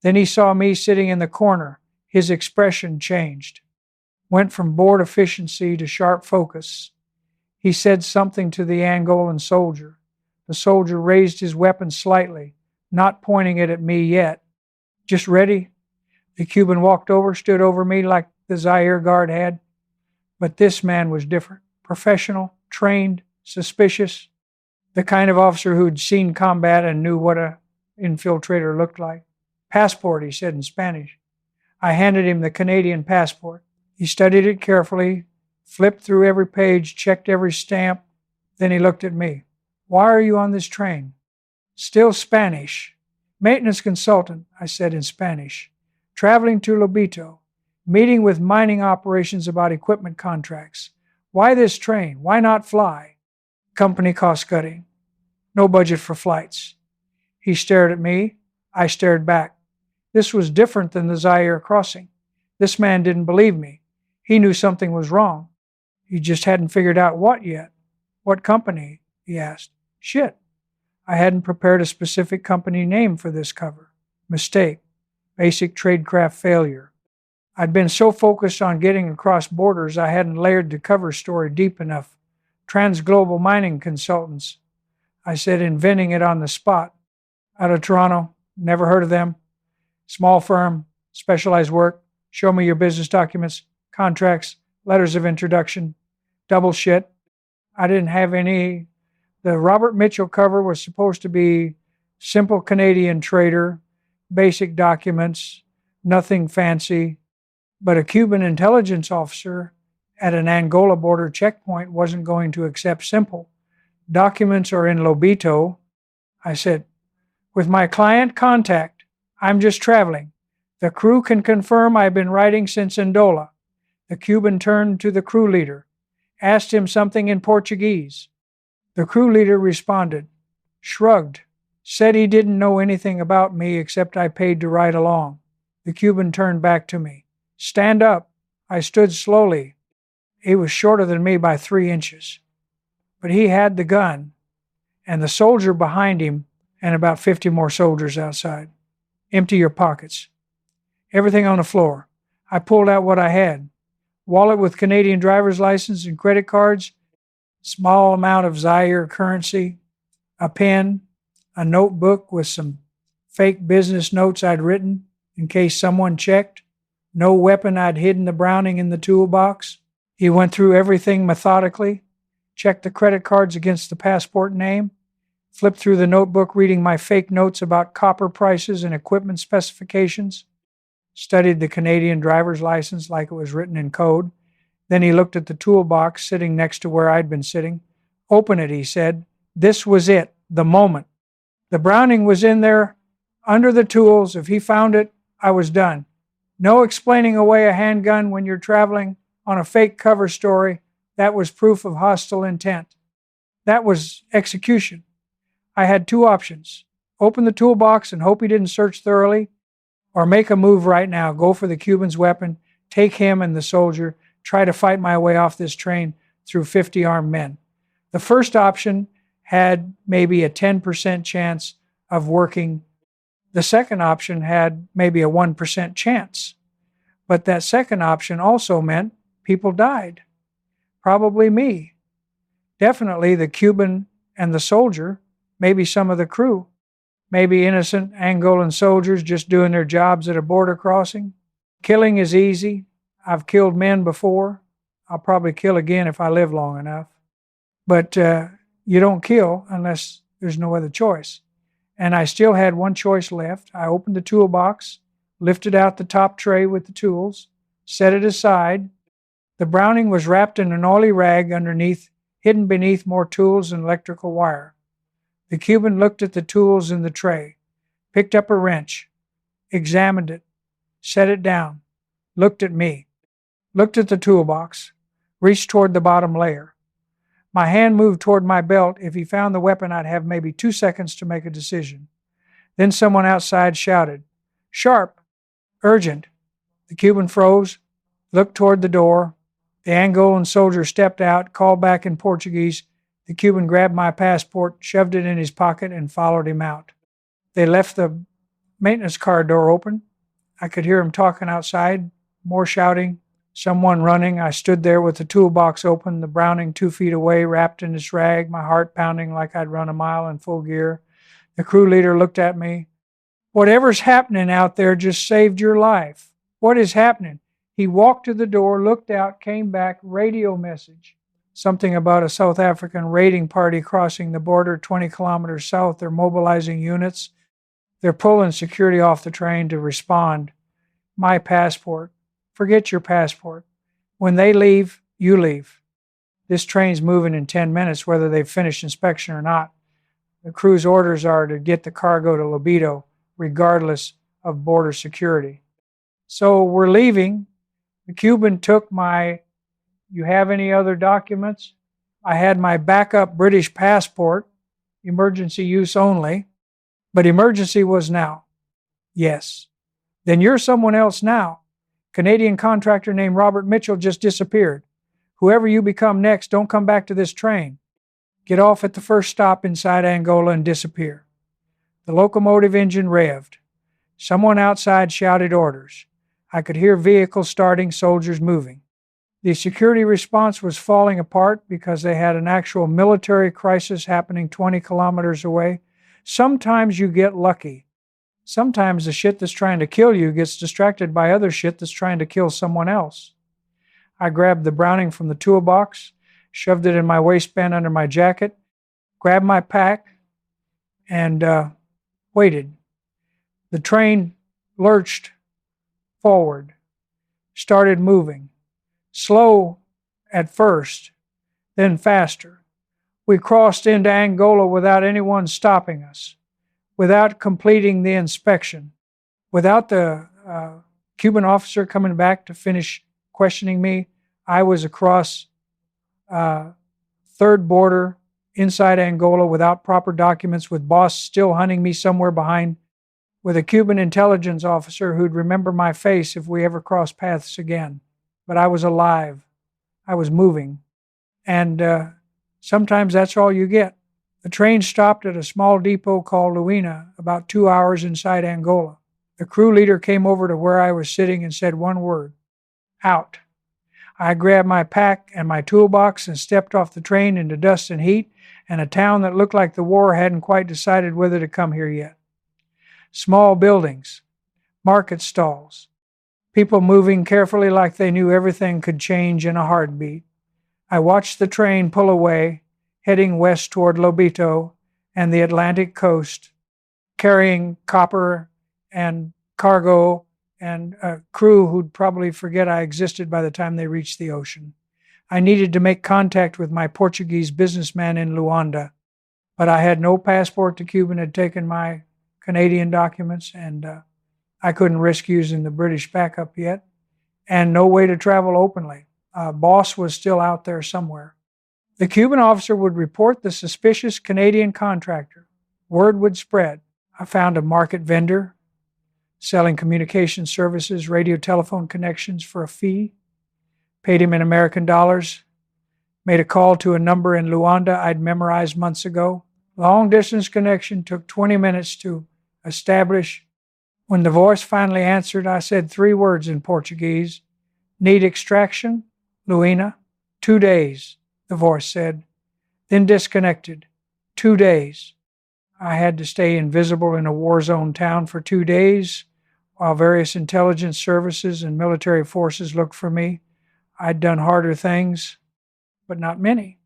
Then he saw me sitting in the corner. His expression changed. Went from bored efficiency to sharp focus. He said something to the Angolan soldier. The soldier raised his weapon slightly, not pointing it at me yet. Just ready? The Cuban walked over, stood over me like the Zaire guard had. But this man was different. Professional, trained, suspicious. The kind of officer who'd seen combat and knew what an infiltrator looked like. Passport, he said in Spanish. I handed him the Canadian passport. He studied it carefully, flipped through every page, checked every stamp. Then he looked at me. Why are you on this train? Still Spanish. Maintenance consultant, I said in Spanish. Traveling to Lobito. Meeting with mining operations about equipment contracts. Why this train? Why not fly? Company cost cutting. No budget for flights. He stared at me. I stared back. This was different than the Zaire crossing. This man didn't believe me. He knew something was wrong. He just hadn't figured out what yet. What company? He asked. Shit. I hadn't prepared a specific company name for this cover. Mistake. Basic tradecraft failure. I'd been so focused on getting across borders I hadn't layered the cover story deep enough. Transglobal mining consultants. I said, inventing it on the spot. Out of Toronto. Never heard of them. Small firm. Specialized work. Show me your business documents, contracts, letters of introduction. Double shit. I didn't have any. The Robert Mitchell cover was supposed to be simple Canadian trader, basic documents, nothing fancy. But a Cuban intelligence officer at an Angola border checkpoint wasn't going to accept simple. Documents are in Lobito. I said, with my client contact, I'm just traveling. The crew can confirm I've been writing since Angola. The Cuban turned to the crew leader, asked him something in Portuguese. The crew leader responded, shrugged, said he didn't know anything about me except I paid to ride along. The Cuban turned back to me. Stand up. I stood slowly. He was shorter than me by 3 inches. But he had the gun, and the soldier behind him, and about 50 more soldiers outside. Empty your pockets. Everything on the floor. I pulled out what I had. Wallet with Canadian driver's license and credit cards, small amount of Zaire currency, a pen, a notebook with some fake business notes I'd written in case someone checked, no weapon. I'd hidden the Browning in the toolbox. He went through everything methodically, checked the credit cards against the passport name, flipped through the notebook reading my fake notes about copper prices and equipment specifications, studied the Canadian driver's license like it was written in code. Then he looked at the toolbox sitting next to where I'd been sitting. "Open it," he said. This was it, the moment. The Browning was in there, under the tools. If he found it, I was done. No explaining away a handgun when you're traveling on a fake cover story. That was proof of hostile intent. That was execution. I had two options: open the toolbox and hope he didn't search thoroughly, or make a move right now, go for the Cuban's weapon, take him and the soldier, try to fight my way off this train through 50 armed men. The first option had maybe a 10% chance of working. The second option had maybe a 1% chance. But that second option also meant people died. Probably me. Definitely the Cuban and the soldier, maybe some of the crew, maybe innocent Angolan soldiers just doing their jobs at a border crossing. Killing is easy. I've killed men before. I'll probably kill again if I live long enough. But you don't kill unless there's no other choice. And I still had one choice left. I opened the toolbox, lifted out the top tray with the tools, set it aside. The Browning was wrapped in an oily rag underneath, hidden beneath more tools and electrical wire. The Cuban looked at the tools in the tray, picked up a wrench, examined it, set it down, looked at me, looked at the toolbox, reached toward the bottom layer. My hand moved toward my belt. If he found the weapon, I'd have maybe 2 seconds to make a decision. Then someone outside shouted, "Sharp! Urgent!" The Cuban froze, looked toward the door. The Angolan soldier stepped out, called back in Portuguese. The Cuban grabbed my passport, shoved it in his pocket, and followed him out. They left the maintenance car door open. I could hear him talking outside, more shouting, someone running. I stood there with the toolbox open, the Browning 2 feet away, wrapped in its rag, my heart pounding like I'd run a mile in full gear. The crew leader looked at me. "Whatever's happening out there just saved your life. What is happening?" He walked to the door, looked out, came back, radio message. Something about a South African raiding party crossing the border 20 kilometers south. They're mobilizing units. They're pulling security off the train to respond. My passport. Forget your passport. When they leave, you leave. This train's moving in 10 minutes, whether they've finished inspection or not. The crew's orders are to get the cargo to Libido, regardless of border security. So we're leaving. The Cuban took my, "You have any other documents?" I had my backup British passport, emergency use only, but emergency was now. Yes. Then you're someone else now. Canadian contractor named Robert Mitchell just disappeared. Whoever you become next, don't come back to this train. Get off at the first stop inside Angola and disappear. The locomotive engine revved. Someone outside shouted orders. I could hear vehicles starting, soldiers moving. The security response was falling apart because they had an actual military crisis happening 20 kilometers away. Sometimes you get lucky. Sometimes the shit that's trying to kill you gets distracted by other shit that's trying to kill someone else. I grabbed the Browning from the toolbox, shoved it in my waistband under my jacket, grabbed my pack, and waited. The train lurched forward, started moving. Slow at first, then faster. We crossed into Angola without anyone stopping us, without completing the inspection, without the Cuban officer coming back to finish questioning me. I was across third border inside Angola without proper documents, with boss still hunting me somewhere behind, with a Cuban intelligence officer who'd remember my face if we ever crossed paths again. But I was alive. I was moving. And sometimes that's all you get. The train stopped at a small depot called Luina, about 2 hours inside Angola. The crew leader came over to where I was sitting and said one word: out. I grabbed my pack and my toolbox and stepped off the train into dust and heat and a town that looked like the war hadn't quite decided whether to come here yet. Small buildings, market stalls, people moving carefully like they knew everything could change in a heartbeat. I watched the train pull away, heading west toward Lobito and the Atlantic coast, carrying copper and cargo and a crew who'd probably forget I existed by the time they reached the ocean. I needed to make contact with my Portuguese businessman in Luanda, but I had no passport to Cuba and had taken my Canadian documents, and I couldn't risk using the British backup yet, and no way to travel openly. Boss was still out there somewhere. The Cuban officer would report the suspicious Canadian contractor. Word would spread. I found a market vendor selling communication services, radio telephone connections for a fee, paid him in American dollars, made a call to a number in Luanda I'd memorized months ago. Long distance connection took 20 minutes to establish. When the voice finally answered, I said 3 words in Portuguese. Need extraction? Luina? 2 days, the voice said. Then disconnected. 2 days. I had to stay invisible in a war-zone town for 2 days while various intelligence services and military forces looked for me. I'd done harder things, but not many.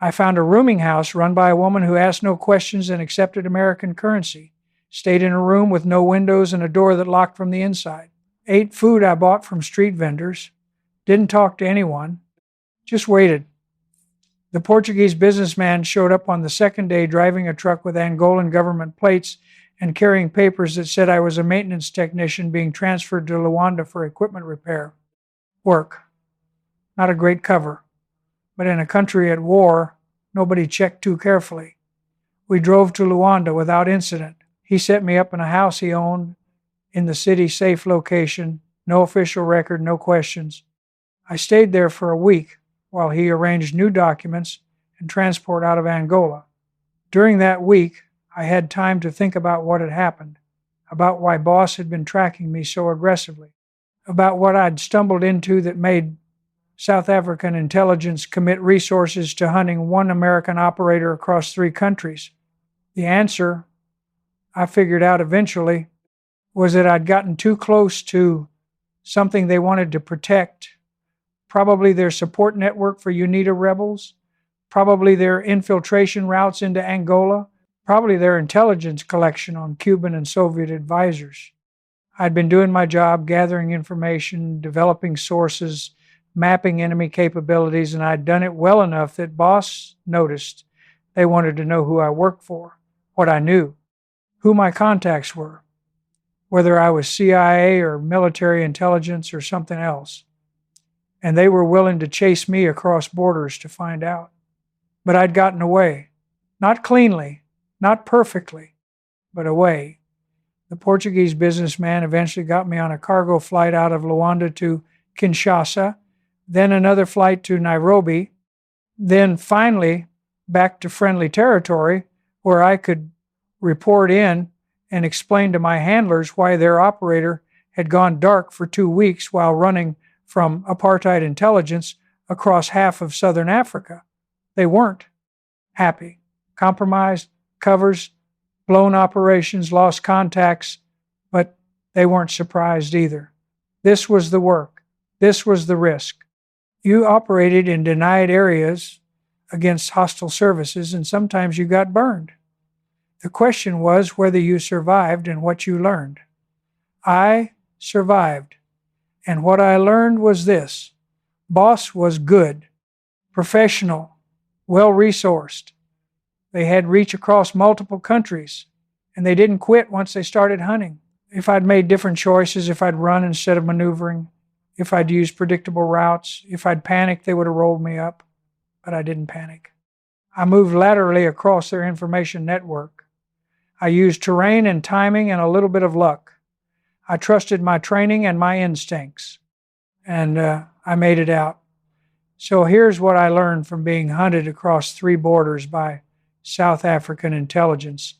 I found a rooming house run by a woman who asked no questions and accepted American currency. Stayed in a room with no windows and a door that locked from the inside. Ate food I bought from street vendors. Didn't talk to anyone. Just waited. The Portuguese businessman showed up on the second day driving a truck with Angolan government plates and carrying papers that said I was a maintenance technician being transferred to Luanda for equipment repair. Work. Not a great cover. But in a country at war, nobody checked too carefully. We drove to Luanda without incident. He set me up in a house he owned in the city's safe location. No official record, no questions. I stayed there for a week while he arranged new documents and transport out of Angola. During that week, I had time to think about what had happened, about why Boss had been tracking me so aggressively, about what I'd stumbled into that made South African intelligence commit resources to hunting one American operator across 3 countries. The answer, I figured out eventually, was that I'd gotten too close to something they wanted to protect, probably their support network for UNITA rebels, probably their infiltration routes into Angola, probably their intelligence collection on Cuban and Soviet advisors. I'd been doing my job, gathering information, developing sources, mapping enemy capabilities, and I'd done it well enough that Boss noticed. They wanted to know who I worked for, what I knew, who my contacts were, whether I was CIA or military intelligence or something else. And they were willing to chase me across borders to find out. But I'd gotten away. Not cleanly, not perfectly, but away. The Portuguese businessman eventually got me on a cargo flight out of Luanda to Kinshasa, then another flight to Nairobi, then finally back to friendly territory where I could report in and explain to my handlers why their operator had gone dark for 2 weeks while running from apartheid intelligence across half of southern Africa. They weren't happy. Compromised, covers, blown operations, lost contacts, but they weren't surprised either. This was the work. This was the risk. You operated in denied areas against hostile services, and sometimes you got burned. The question was whether you survived and what you learned. I survived, and what I learned was this. Boss was good, professional, well-resourced. They had reach across multiple countries, and they didn't quit once they started hunting. If I'd made different choices, if I'd run instead of maneuvering, if I'd used predictable routes, if I'd panicked, they would have rolled me up. But I didn't panic. I moved laterally across their information network. I used terrain and timing and a little bit of luck. I trusted my training and my instincts, and I made it out. So here's what I learned from being hunted across 3 borders by South African intelligence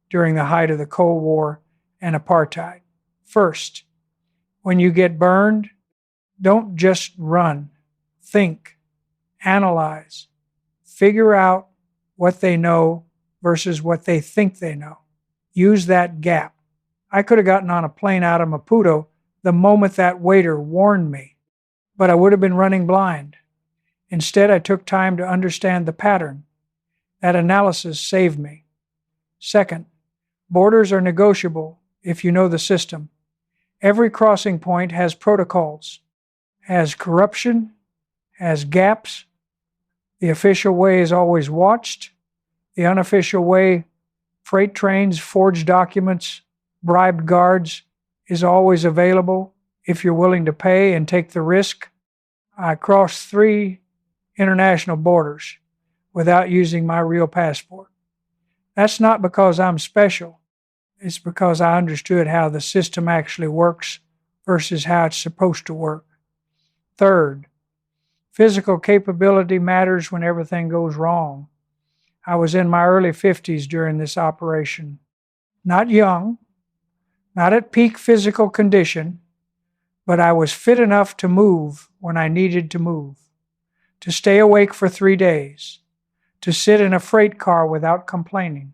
during the height of the Cold War and apartheid. First, when you get burned, don't just run. think, analyze, figure out what they know versus what they think they know. Use that gap. I could have gotten on a plane out of Maputo the moment that waiter warned me, but I would have been running blind. Instead, I took time to understand the pattern. That analysis saved me. Second, borders are negotiable if you know the system. Every crossing point has protocols, has corruption, has gaps. The official way is always watched. The unofficial way, freight trains, forged documents, bribed guards, is always available if you're willing to pay and take the risk. I crossed 3 international borders without using my real passport. That's not because I'm special. It's because I understood how the system actually works versus how it's supposed to work. Third, physical capability matters when everything goes wrong. I was in my early 50s during this operation. Not young, not at peak physical condition, but I was fit enough to move when I needed to move, to stay awake for 3 days, to sit in a freight car without complaining,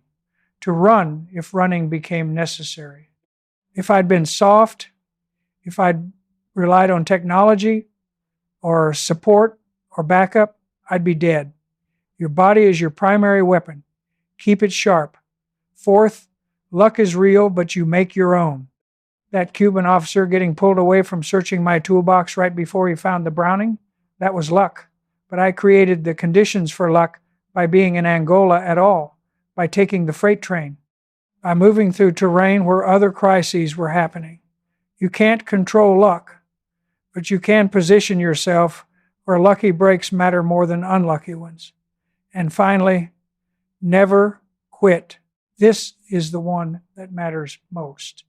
to run if running became necessary. If I'd been soft, if I'd relied on technology or support or backup, I'd be dead. Your body is your primary weapon. Keep it sharp. Fourth, luck is real, but you make your own. That Cuban officer getting pulled away from searching my toolbox right before he found the Browning, that was luck. But I created the conditions for luck by being in Angola at all, by taking the freight train, by moving through terrain where other crises were happening. You can't control luck, but you can position yourself where lucky breaks matter more than unlucky ones. And finally, never quit. This is the one that matters most.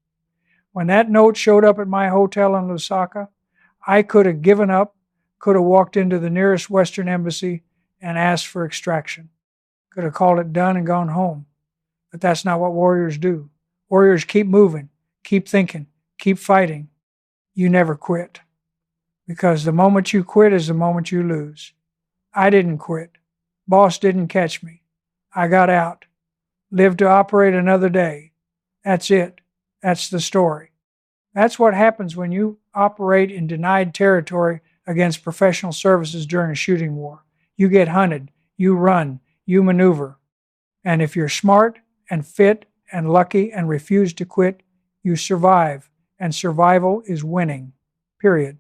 When that note showed up at my hotel in Lusaka, I could have given up, could have walked into the nearest Western embassy and asked for extraction. Could have called it done and gone home. But that's not what warriors do. Warriors keep moving, keep thinking, keep fighting. You never quit. Because the moment you quit is the moment you lose. I didn't quit. Boss didn't catch me. I got out. Lived to operate another day. That's it. That's the story. That's what happens when you operate in denied territory against professional services during a shooting war. You get hunted. You run. You maneuver. And if you're smart and fit and lucky and refuse to quit, you survive. And survival is winning. Period.